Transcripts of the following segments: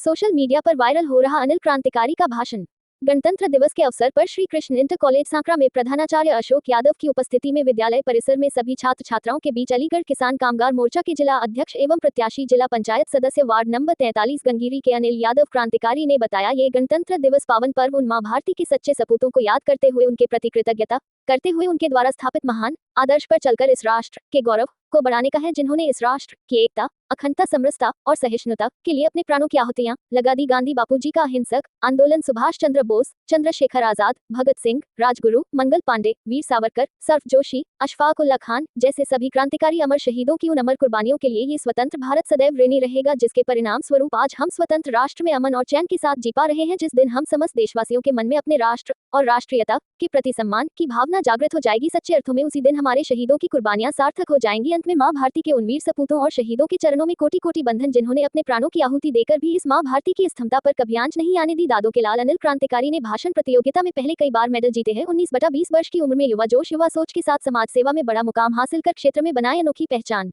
Social media पर viral हो रहा अनिल क्रांतिकारी का भाषण। गणतंत्र दिवस के अवसर पर श्री कृष्ण इंटर कॉलेज सांकरा में प्रधानाचार्य अशोक यादव की उपस्थिति में विद्यालय परिसर में सभी छात्र छात्राओं के बीच अलीगढ़ किसान कामगार मोर्चा के जिला अध्यक्ष एवं प्रत्याशी जिला पंचायत सदस्य वार्ड नंबर 43 गंगीरी के अनिल यादव क्रांतिकारी ने बताया, ये गणतंत्र दिवस पावन पर्व उन मां भारती के सच्चे सपूतों को याद करते हुए उनके प्रति कृतज्ञता करते हुए उनके द्वारा स्थापित महान आदर्श पर चलकर इस राष्ट्र के गौरव को बढ़ाने का है, जिन्होंने इस राष्ट्र की एकता, अखंडता, समरसता और सहिष्णुता के लिए अपने प्राणों की आहुतियां लगा दी। गांधी बापूजी का अहिंसक आंदोलन, सुभाष चंद्र बोस, चंद्रशेखर आजाद, भगत सिंह, राजगुरु, मंगल पांडे, वीर सावरकर, सर्फ जोशी, अशफाक उल्ला खान जैसे सभी क्रांतिकारी अमर शहीदों की उन अमर कुर्बानियों के लिए ये स्वतंत्र भारत सदैव ऋणी रहेगा, जिसके परिणाम स्वरूप आज हम स्वतंत्र राष्ट्र में अमन और चैन के साथ जी पा रहे हैं। जिस दिन हम समस्त देशवासियों के मन में अपने राष्ट्र और राष्ट्रीयता के प्रति सम्मान की भावना जागृत हो जाएगी, सच्चे अर्थों में उसी दिन हमारे शहीदों की कुर्बानियां सार्थक हो जाएंगी। अंत में मां भारती के उन वीर सपूतों और शहीदों के चरणों में कोटि कोटि बंधन, जिन्होंने अपने प्राणों की आहुति देकर भी इस मां भारती की स्तंभता पर कभी आंच नहीं आने दी। दादों के लाल अनिल क्रांतिकारी ने भाषण प्रतियोगिता में पहले कई बार मेडल जीते हैं। 19/20 वर्ष की उम्र में युवा जोश, युवा सोच के साथ समाज सेवा में बड़ा मुकाम हासिल कर क्षेत्र में बनाए अनोखी पहचान।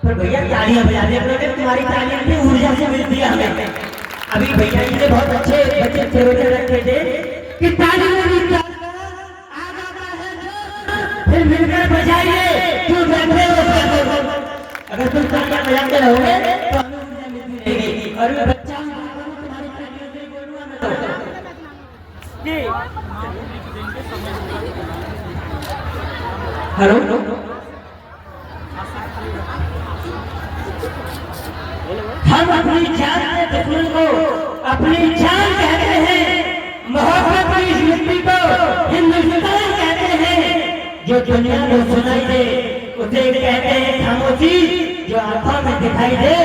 पर भैया तालियां बजा दे, अपने तुम्हारी तालियां भी ऊर्जा से मिलती है हमें। अभी भैया जी ने बहुत अच्छे बच्चे फेवरेट रखे थे कि तालियां भी आ जाता है, फिर मिलकर बजाइए, क्यों बैठे हो? अगर तुम तालियां बजाते रहोगे तो हमें ऊर्जा मिलती रहेगी। और बच्चा तुम्हारी तालियों से बोलूंगा मैं तो जी। हेलो, हम अपनी जान के दुश्मन को अपनी जान कहते हैं, मोहब्बत की इस मिट्टी को हिंदुस्तान कहते हैं। जो दुनिया को सुनाई दे उसे कहते हैं खामोशी, जो आंखों में दिखाई दे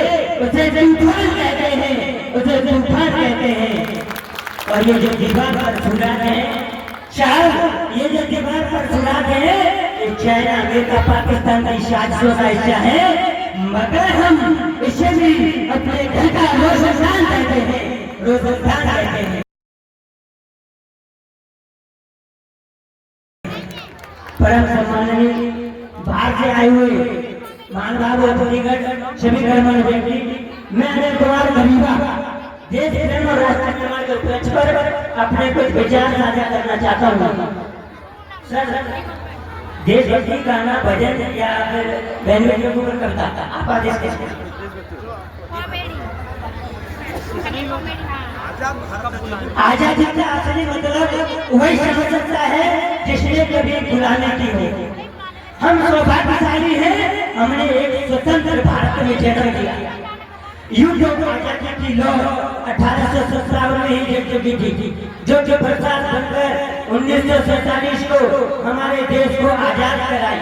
उसे तूफान कहते हैं, उसे तूफान कहते हैं। और ये जो दीवार पर सुराग है शायद, ये जो दीवार पर सुराग है, ये चाइना, अमेरिका, पाकिस्तान की साजिशों का हिस्सा है, मगर हम इसे भी अपने घर का रोशनदान कहते हैं, रोशनदान कहते हैं। परम सम्माननीय बाहर से आए हुए महानुभाव अतिथिगण, सभी गणमान्य व्यक्ति, मैं अनिल कुमार गरीबा देश प्रेम और राष्ट्र निर्माण के उपलक्ष्य पर अपने कुछ विचार साझा करना चाहता हूँ। सर, देशभक्ति गाना, भजन या फिर बहनों के ऊपर करता था आप आदेश कैसे? आजादी का असली मतलब वही समझ सकता है जिसने कभी गुलामी की हो। हम सौभाग्यशाली हैं, हमने एक स्वतंत्र भारत में जन्म लिया। युद्ध आजादी की लौ 1857 में ही जग चुकी थी, जो बरसात बनकर 1947 को हमारे देश को आजाद कराई।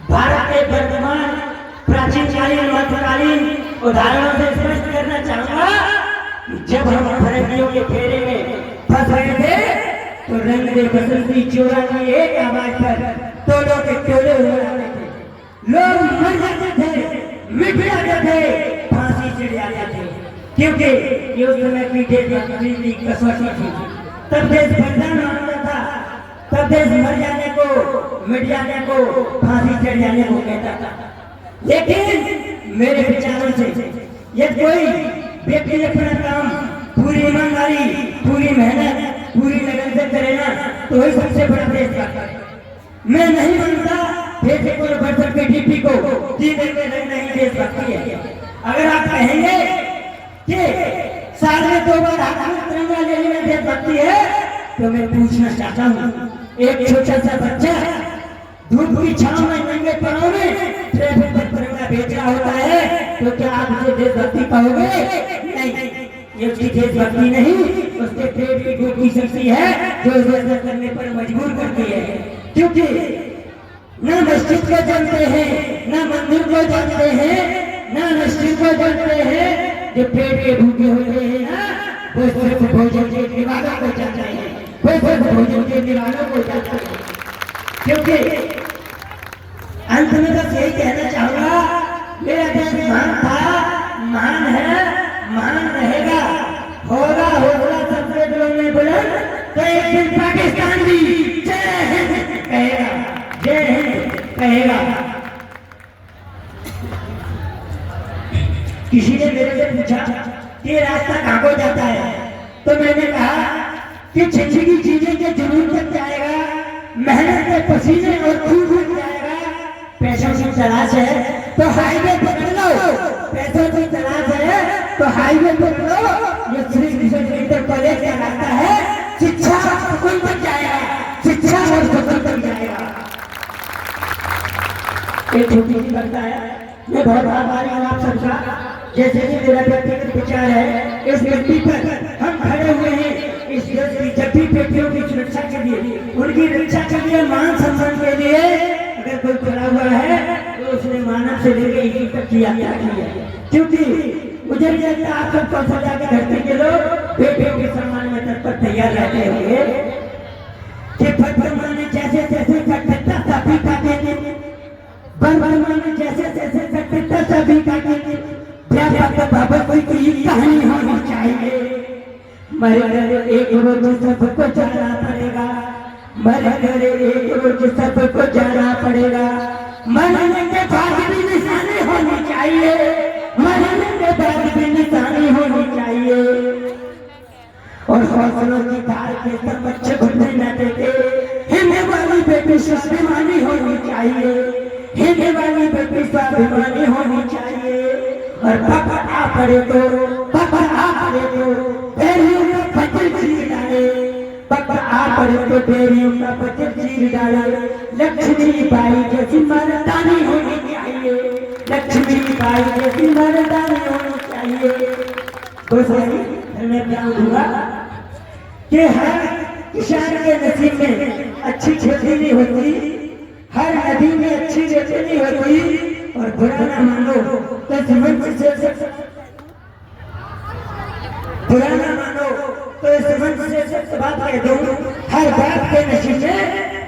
भारत के वर्तमान, प्राचीनकालीन, मध्यकालीन उदाहरणों से स्पष्ट करना चाहूंगा, जब हम फरंगियों के फेरे में फंस रहे थे तो रंग दे बसंती चोरा की एक आवाज पर टोलों के टोले उड़ रहे थे, लोग मर जाते थे, मिट जाते थे, फांसी चढ़ जाते थे, क्योंकि ये उस समय की देशभक्ति की कसौटी थी। तब देश बलिदान मांगता था, तब देश मर जाने को, मिट जाने को, फांसी चढ़ जाने को कहता था। लेकिन मेरे विचारों से यदि कोई व्यक्ति अपना काम पूरी ईमानदारी, पूरी मेहनत, पूरी लगन से करे ना, तो वही सबसे बड़ा देशभक्त है। मैं नहीं मानता फेसबुक के डीपी को नहीं देशभक्ति है। अगर आप कहेंगे कि साल में 2 बार हाथ में तिरंगा लेने में देशभक्ति है, तो मैं पूछना चाहता हूँ, एक छोटा सा बच्चा धूप की छांव में नंगे पैरों में ट्रैफिक पर तिरंगा बेच रहा होता है, तो क्या आप उसे देशभक्ति कहोगे? नहीं, ये उसकी देशभक्ति नहीं, उसके पेट की भूख की शक्ति है जो उसे ऐसा करने पर मजबूर करती है। क्योंकि न मस्जिद को जानते हैं, न मंदिर को जानते हैं, न मस्जिद को जानते हैं, जो पेट के भूखे होते हैं ना, वो सिर्फ भोजन के दीवारों को जानते हैं, वो सिर्फ भोजन के दीवारों को जानते हैं। क्योंकि अंत में बस यही कहना चाहूंगा, मेरा देश महान था, महान है, महान रहेगा, होगा होगा सबसे में बुलंद, तो एक दिन पाकिस्तान भी जय हिंद कहेगा, जय हिंद कहेगा। किसी ने मेरे से पूछा कि ये रास्ता कहाँ को जाता है, तो मैंने कहा कि जिंदगी जीने के जुनून तक जाएगा, मेहनत के पसीने और खून तक जाएगा। पैसों की तलाश है तो हाईवे पकड़ लो, पैसों की तलाश है तो हाईवे पकड़ लो। ये श्री कृष्ण इंटर कॉलेज का रास्ता है, शिक्षा सुकून तक जाएगा, शिक्षा और सुकून तक जाएगा। एक छोटी सी करता है, मैं बहुत आभारी हूँ आप सबका। जैसे कि मेरा व्यक्तिगत विचार है, इस व्यक्ति पर हम खड़े हुए हैं इस देश की जब भी बेटियों की सुरक्षा के लिए, उनकी रक्षा के लिए, मान सम्मान के लिए अगर कोई खड़ा हुआ है तो उसने मानव से लेकर ईश्वर तक की यात्रा की है। क्योंकि मुझे नहीं लगता आप सब कौशल्या के धरती के लोग बेटियों के सम्मान में तत्पर तैयार रहते होंगे कि वर्तमान में जैसे जैसे कठिनता सभी का देंगे, वर्तमान में जैसे जैसे कठिनता सभी का देंगे। बाबा कोई कहानी होनी चाहिए, मरे एक रोज सबको जाना पड़ेगा, मरे एक रोज सबको जाना पड़ेगा। मरने के बाद भी निशानी होनी चाहिए, मरने के बाद भी निशानी होनी चाहिए। और हौसलों की धार के सब बच्चे घुटने न देते, हिम्मत वाली बेटी स्वाभिमानी होनी चाहिए, हिम्मत वाली बेटी स्वाभिमानी होनी चाहिए। और पापा आ पड़े तो, पापा आ पड़े तो बेरियों का पत्थर चीर डाले, पापा आ पड़े तो बेरियों का पत्थर चीर डाले। लक्ष्मी बाई जैसी मर्दानी होनी चाहिए, लक्ष्मी बाई जैसी मर्दानी होनी चाहिए। तो सही मैं क्या दूंगा कि हर किसान के नसीब में अच्छी खेती नहीं होती, हर नदी में अच्छी रेती नहीं होती। और बुरा ना मानो तो सीमेंट से बुरा ना मानो तो सीमेंट से बात कह दूं, हर बाप के नसीब में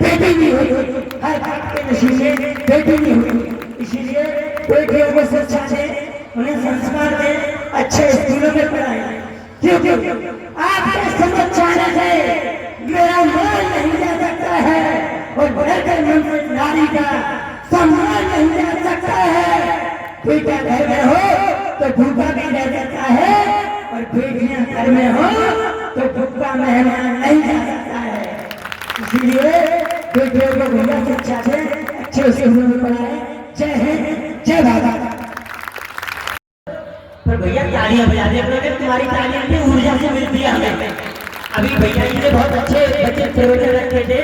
बेटी नहीं होती, हर बाप के नसीब में बेटी नहीं होती। इसीलिए बेटियों को शिक्षा दें, उन्हें संस्कार दें, अच्छे स्कूलों में पढ़ाएं। क्योंकि आपके समझ जाने से मेरा मान नहीं जा सकता है और बढ़कर मन नारी का सम्मान नहीं जा सकता है। बेटा घर में हो तो भूखा भी रह जाता है, और बेटियां घर में हो तो भूखा मेहमान नहीं जा सकता है। इसलिए बेटियों को भैया शिक्षा दें, अच्छे स्कूलों में पढ़ाएं। जय हिंद, जय भारत। पर भैया तालियां बजा दे, तुम्हारी तालियां की ऊर्जा से मिलती है हमें। अभी भैया जी ने बहुत अच्छे बच्चे प्रवचन रखे थे,